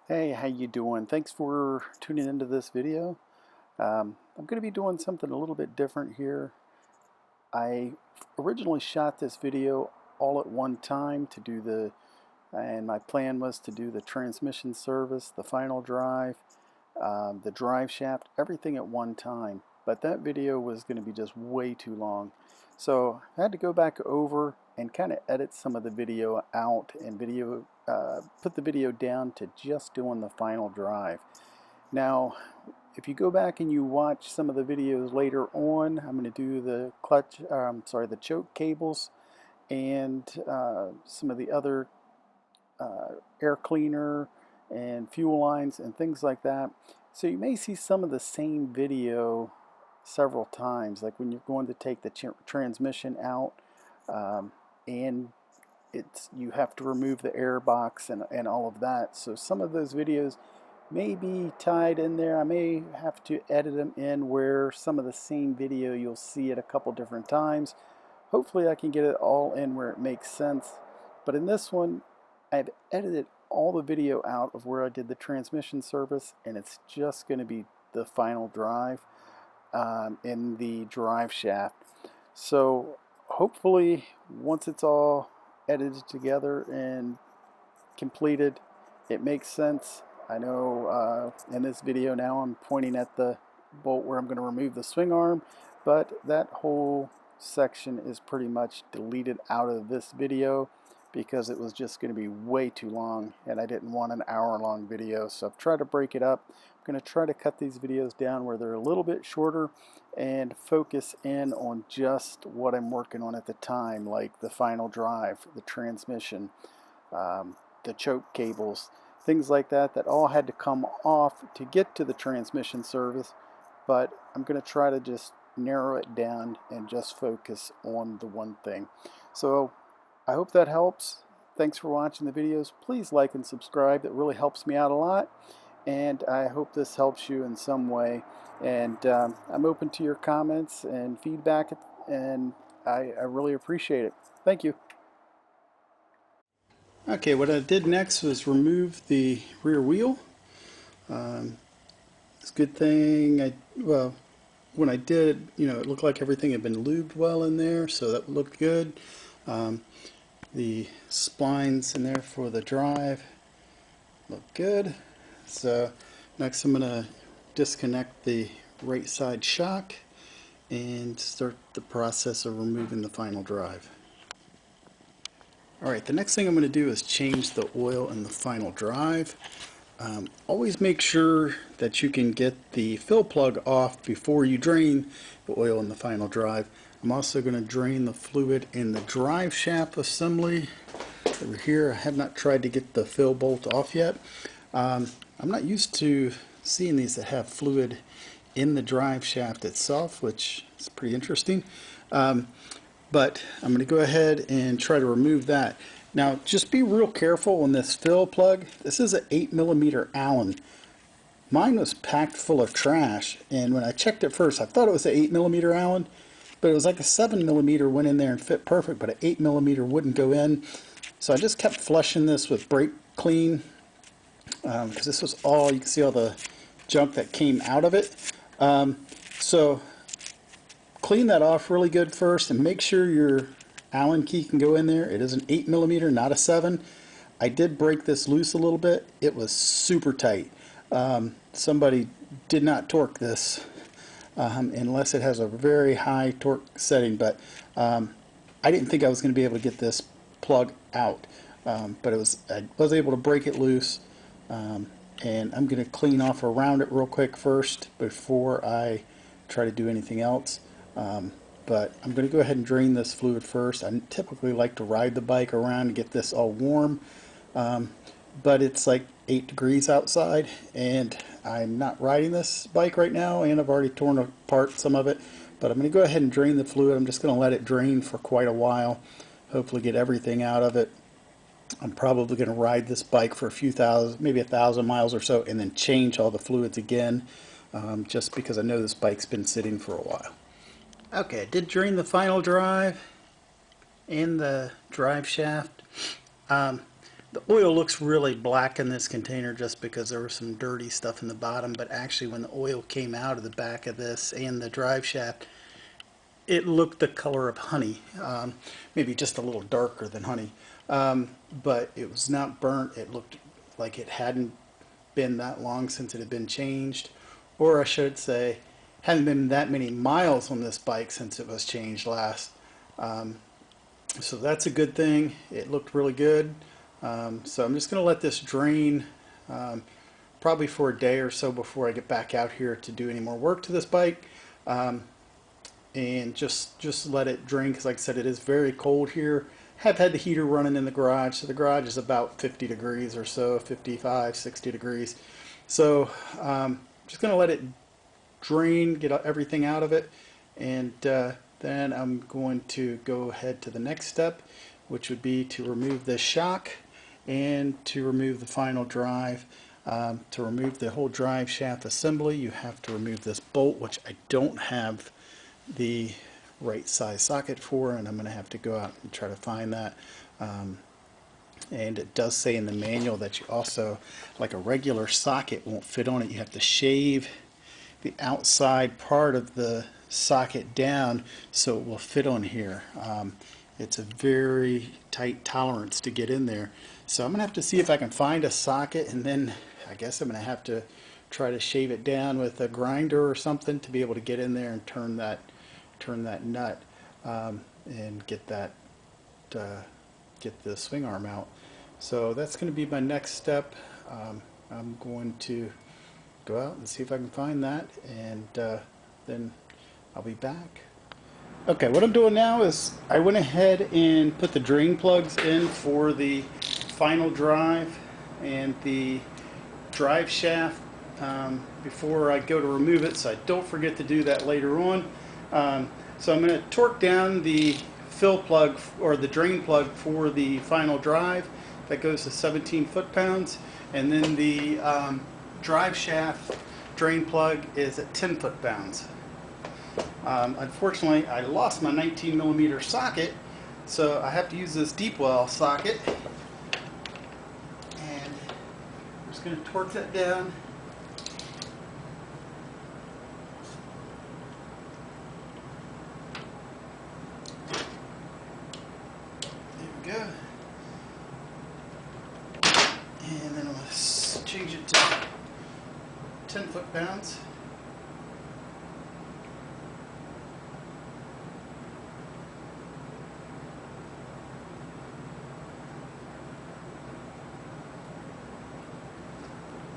Hey, how you doing? Thanks for tuning into this video. I'm going to be doing something a little bit different here. I originally shot this video all at one time and my plan was to do the transmission service, the final drive, the drive shaft, everything at one time. But that video was going to be just way too long. So I had to go back over and kind of edit some of the video out and put the video down to just doing the final drive. Now, if you go back and you watch some of the videos later on, I'm going to do the the choke cables and some of the other air cleaner and fuel lines and things like that. So you may see some of the same video several times, like when you're going to take the transmission out, and you have to remove the air box and all of that. So some of those videos may be tied in there. I may have to edit them in where some of the same video you'll see it a couple different times. Hopefully I can get it all in where it makes sense. But in this one, I've edited all the video out of where I did the transmission service, and it's just going to be the final drive in the drive shaft. So hopefully once it's all edited together and completed, it makes sense. I know in this video now I'm pointing at the bolt where I'm going to remove the swing arm, but that whole section is pretty much deleted out of this video because it was just going to be way too long and I didn't want an hour-long video. So I've tried to break it up. I'm going to try to cut these videos down where they're a little bit shorter and focus in on just what I'm working on at the time, like the final drive, the transmission, the choke cables, things like that, that all had to come off to get to the transmission service. But I'm going to try to just narrow it down and just focus on the one thing. So I hope that helps. Thanks for watching the videos. Please like and subscribe. That really helps me out a lot. And I hope this helps you in some way. And I'm open to your comments and feedback, and I really appreciate it. Thank you. Okay, what I did next was remove the rear wheel. It's a good thing well, when I did, it looked like everything had been lubed well in there, so that looked good. The splines in there for the drive look good. So next I'm going to disconnect the right side shock and start the process of removing the final drive. Alright, the next thing I'm going to do is change the oil in the final drive. Always make sure that you can get the fill plug off before you drain the oil in the final drive. I'm also going to drain the fluid in the drive shaft assembly over here. I have not tried to get the fill bolt off yet. I'm not used to seeing these that have fluid in the drive shaft itself, which is pretty interesting. But I'm going to go ahead and try to remove that. Now just be real careful on this fill plug. This is an 8mm Allen. Mine was packed full of trash, and when I checked it first I thought it was an 8mm Allen, but it was like a 7mm went in there and fit perfect, but an 8mm wouldn't go in. So I just kept flushing this with brake clean, because this was all, you can see all the junk that came out of it. So clean that off really good first and make sure your Allen key can go in there. It is an 8mm, not a 7. I did break this loose a little bit. It was super tight. Somebody did not torque this unless it has a very high torque setting, but I didn't think I was going to be able to get this plug out, but I was able to break it loose, and I'm going to clean off around it real quick first before I try to do anything else. But I'm going to go ahead and drain this fluid first. I typically like to ride the bike around to get this all warm, but it's like 8 degrees outside and I'm not riding this bike right now, and I've already torn apart some of it. But I'm going to go ahead and drain the fluid. I'm just going to let it drain for quite a while, hopefully get everything out of it. I'm probably going to ride this bike for a few thousand, maybe 1,000 miles or so, and then change all the fluids again, just because I know this bike's been sitting for a while. Okay, I did drain the final drive and the drive shaft. The oil looks really black in this container just because there was some dirty stuff in the bottom, but actually when the oil came out of the back of this and the drive shaft, it looked the color of honey, maybe just a little darker than honey, but it was not burnt. It looked like it hadn't been that long since it had been changed, or I should say hadn't been that many miles on this bike since it was changed last. So that's a good thing. It looked really good. So I'm just going to let this drain probably for a day or so before I get back out here to do any more work to this bike. And just let it drain, because like I said, it is very cold here. Have had the heater running in the garage, so the garage is about 50 degrees or so, 55, 60 degrees. So just going to let it drain, get everything out of it, and then I'm going to go ahead to the next step, which would be to remove this shock and to remove the final drive. To remove the whole drive shaft assembly, you have to remove this bolt, which I don't have the right size socket for, and I'm going to have to go out and try to find that. And it does say in the manual that you also, like a regular socket won't fit on it, you have to shave the outside part of the socket down so it will fit on here. It's a very tight tolerance to get in there, so I'm gonna have to see if I can find a socket, and then I guess I'm gonna have to try to shave it down with a grinder or something to be able to get in there and turn that nut and get the swing arm out. So that's going to be my next step. I'm going to go out and see if I can find that, and then I'll be back. Okay, what I'm doing now is I went ahead and put the drain plugs in for the final drive and the drive shaft before I go to remove it, so I don't forget to do that later on. So I'm going to torque down the fill plug, or the drain plug, for the final drive. That goes to 17 foot-pounds, and then the drive shaft drain plug is at 10 foot-pounds. Unfortunately, I lost my 19mm socket, so I have to use this deep well socket, and I'm just going to torque that down. Go. And then I'm going to change it to 10 foot-pounds.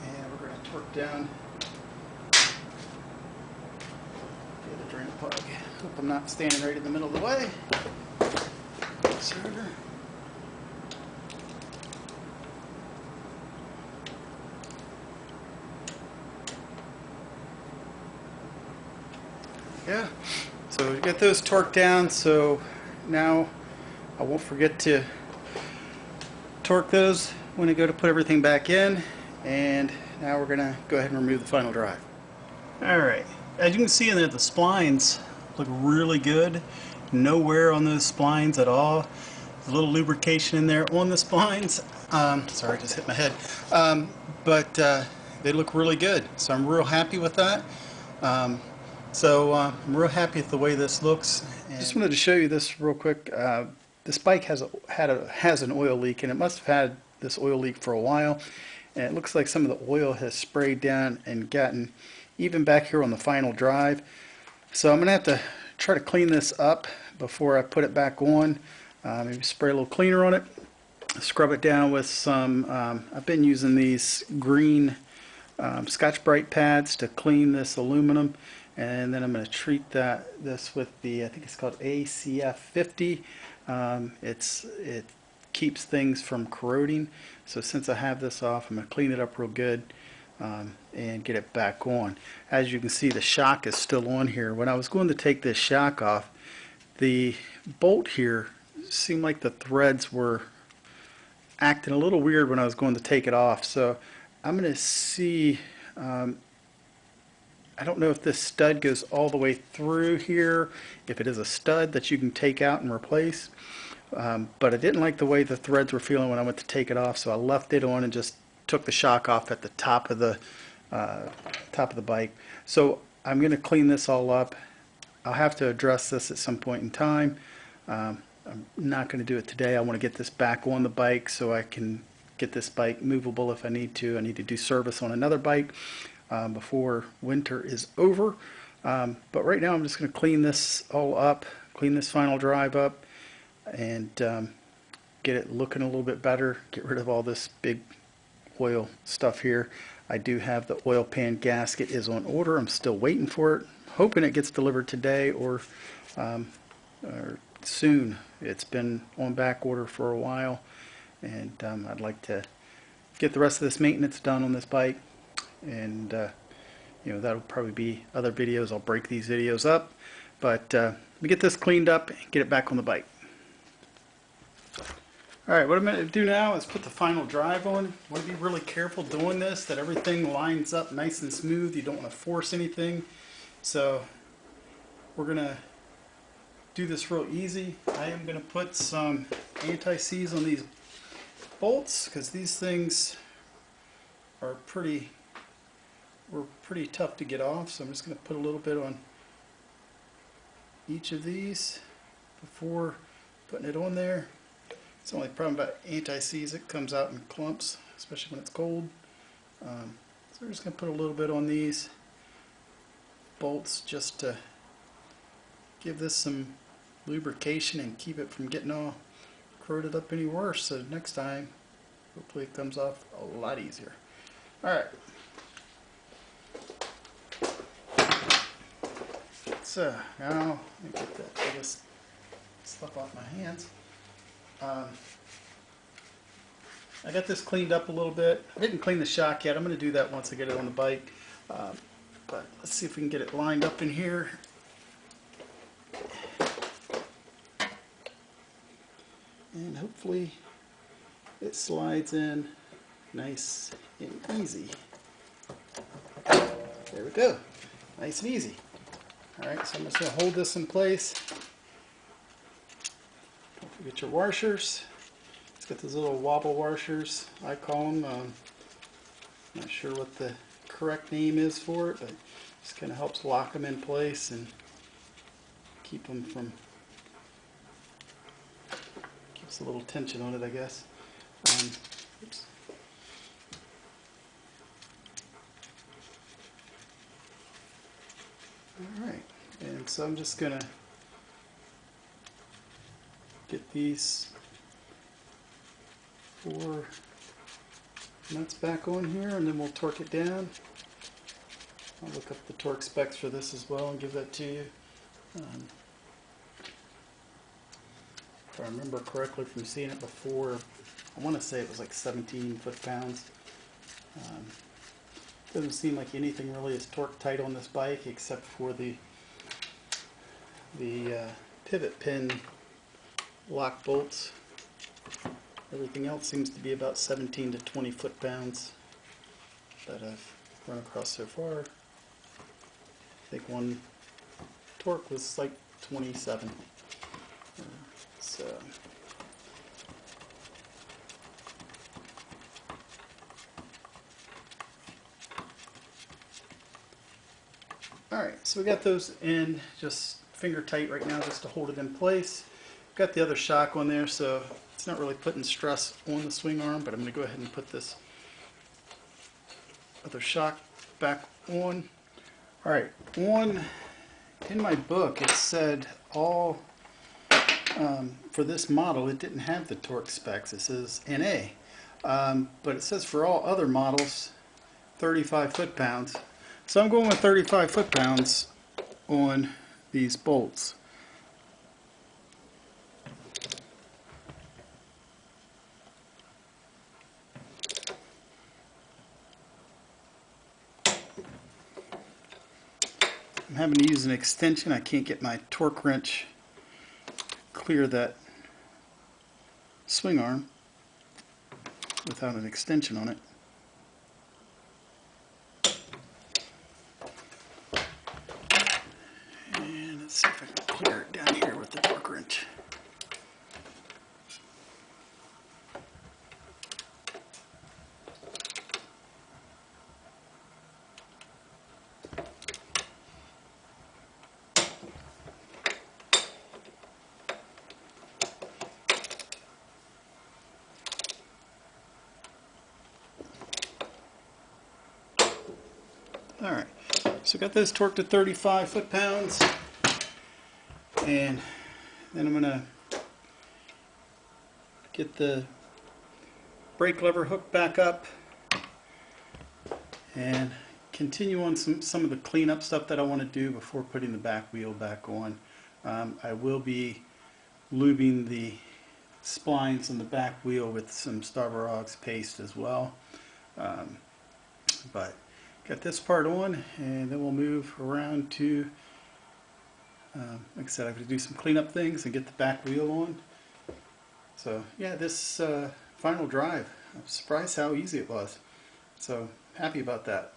And we're going to torque down the drain plug. Hope I'm not standing right in the middle of the way. Server. Yeah, so we got those torqued down, so now I won't forget to torque those when I go to put everything back in. And now we're gonna go ahead and remove the final drive. Alright, as you can see in there, the splines look really good. No wear on those splines at all. A little lubrication in there on the splines. Sorry, I just hit my head. But they look really good, so I'm real happy with that. I'm real happy with the way this looks. And just wanted to show you this real quick. This bike has an oil leak, and it must have had this oil leak for a while. And it looks like some of the oil has sprayed down and gotten even back here on the final drive. So I'm going to have to try to clean this up before I put it back on. Maybe spray a little cleaner on it, scrub it down with some, I've been using these green Scotch-Brite pads to clean this aluminum, and then I'm going to treat this with the, I think it's called ACF 50. It keeps things from corroding, so since I have this off, I'm going to clean it up real good and get it back on. As you can see, the shock is still on here. When I was going to take this shock off, the bolt here seemed like the threads were acting a little weird when I was going to take it off. So I'm going to see, I don't know if this stud goes all the way through here, if it is a stud that you can take out and replace. but I didn't like the way the threads were feeling when I went to take it off, so I left it on and just took the shock off at the top of the bike. So I'm going to clean this all up. I'll have to address this at some point in time. I'm not going to do it today. I want to get this back on the bike so I can get this bike movable if I need to. I need to do service on another bike before winter is over. But right now I'm just going to clean this all up, clean this final drive up, and get it looking a little bit better, get rid of all this big oil stuff here. I do have the oil pan gasket is on order. I'm still waiting for it, hoping it gets delivered today or soon. It's been on back order for a while, and I'd like to get the rest of this maintenance done on this bike, and you know, that'll probably be other videos. I'll break these videos up, but let me get this cleaned up and get it back on the bike. Alright, what I'm going to do now is put the final drive on. You want to be really careful doing this, that everything lines up nice and smooth. You don't want to force anything. So we're going to do this real easy. I am going to put some anti-seize on these bolts because these things are pretty tough to get off. So I'm just going to put a little bit on each of these before putting it on there. It's the only problem about anti-seize, it comes out in clumps, especially when it's cold. So we're just going to put a little bit on these bolts just to give this some lubrication and keep it from getting all corroded up any worse. So next time, hopefully it comes off a lot easier. Alright. So now, let me get that biggest stuff off my hands. I got this cleaned up a little bit. I didn't clean the shock yet. I'm going to do that once I get it on the bike. But let's see if we can get it lined up in here. And hopefully it slides in nice and easy. There we go. Nice and easy. Alright, so I'm just going to hold this in place. Don't forget your washers. It's got those little wobble washers, I call them. Not sure what the correct name is for it, but it just kind of helps lock them in place and keep them from, keeps a little tension on it, I guess. Oops. Alright, and so I'm just going to get these 4 nuts back on here, and then we'll torque it down. I'll look up the torque specs for this as well and give that to you. If I remember correctly from seeing it before, I want to say it was like 17 foot-pounds. Doesn't seem like anything really is torque tight on this bike except for the pivot pin lock bolts. Everything else seems to be about 17 to 20 foot-pounds that I've run across so far. I think one torque was like 27. So alright, so we got those in just finger tight right now just to hold it in place. Got the other shock on there, so it's not really putting stress on the swing arm, but I'm going to go ahead and put this other shock back on. Alright, in my book it said all, for this model it didn't have the torque specs, it says NA, but it says for all other models 35 foot-pounds. So I'm going with 35 foot-pounds on these bolts. I'm having to use an extension. I can't get my torque wrench clear that swing arm without an extension on it. And let's see if I can clear it down here with the torque wrench. Alright, so got this torqued to 35 foot-pounds, and then I'm going to get the brake lever hooked back up and continue on some of the cleanup stuff that I want to do before putting the back wheel back on. I will be lubing the splines on the back wheel with some Starburst paste as well. But got this part on, and then we'll move around to, like I said, I have to do some cleanup things and get the back wheel on. So yeah, this final drive, I'm surprised how easy it was. So happy about that.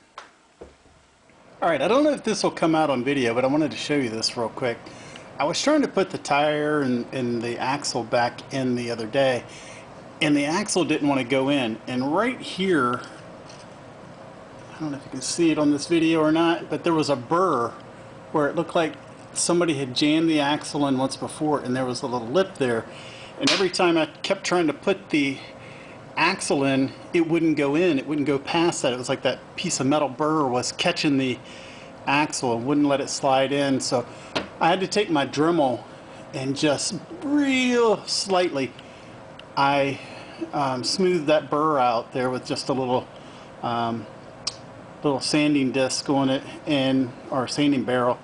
Alright, I don't know if this will come out on video, but I wanted to show you this real quick. I was trying to put the tire and the axle back in the other day, and the axle didn't want to go in. And right here, I don't know if you can see it on this video or not, but there was a burr where it looked like somebody had jammed the axle in once before, and there was a little lip there. And every time I kept trying to put the axle in, it wouldn't go in, it wouldn't go past that. It was like that piece of metal burr was catching the axle and wouldn't let it slide in. So I had to take my Dremel and just real slightly I smoothed that burr out there with just a little sanding disc on it, and or sanding barrel,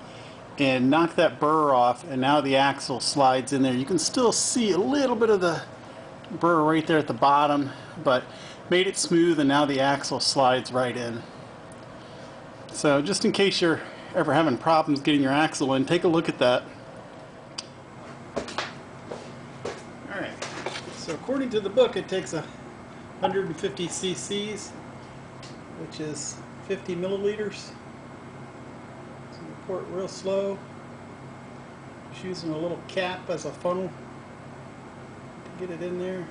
and knocked that burr off, and now the axle slides in there. You can still see a little bit of the burr right there at the bottom, but made it smooth, and now the axle slides right in. So just in case you're ever having problems getting your axle in, take a look at that. Alright, so according to the book, it takes 150 cc's, which is 50 milliliters. So you pour it real slow. Just using a little cap as a funnel to get it in there.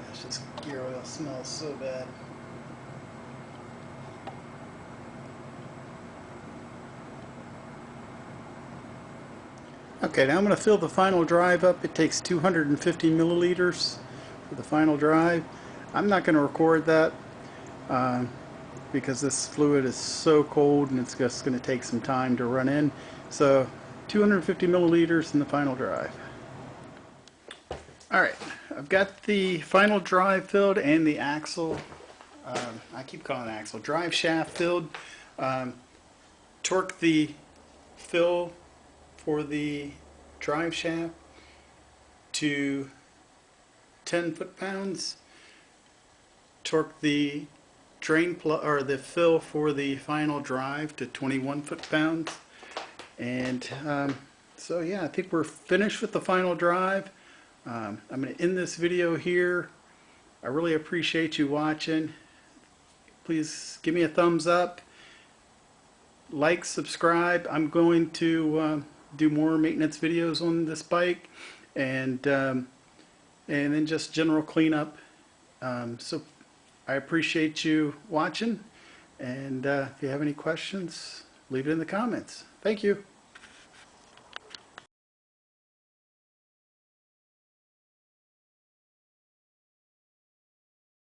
Gosh, this gear oil smells so bad. Okay, now I'm going to fill the final drive up. It takes 250 milliliters for the final drive. I'm not going to record that because this fluid is so cold and it's just going to take some time to run in. So 250 milliliters in the final drive. Alright, I've got the final drive filled and the axle, I keep calling it axle, drive shaft filled. Torque the fill for the drive shaft to 10 foot-pounds. Torque the drain plug or the fill for the final drive to 21 foot-pounds. And so yeah, I think we're finished with the final drive. I'm going to end this video here. I really appreciate you watching. Please give me a thumbs up, like, subscribe. I'm going to do more maintenance videos on this bike, and then just general cleanup. So I appreciate you watching, and if you have any questions, leave it in the comments. Thank you.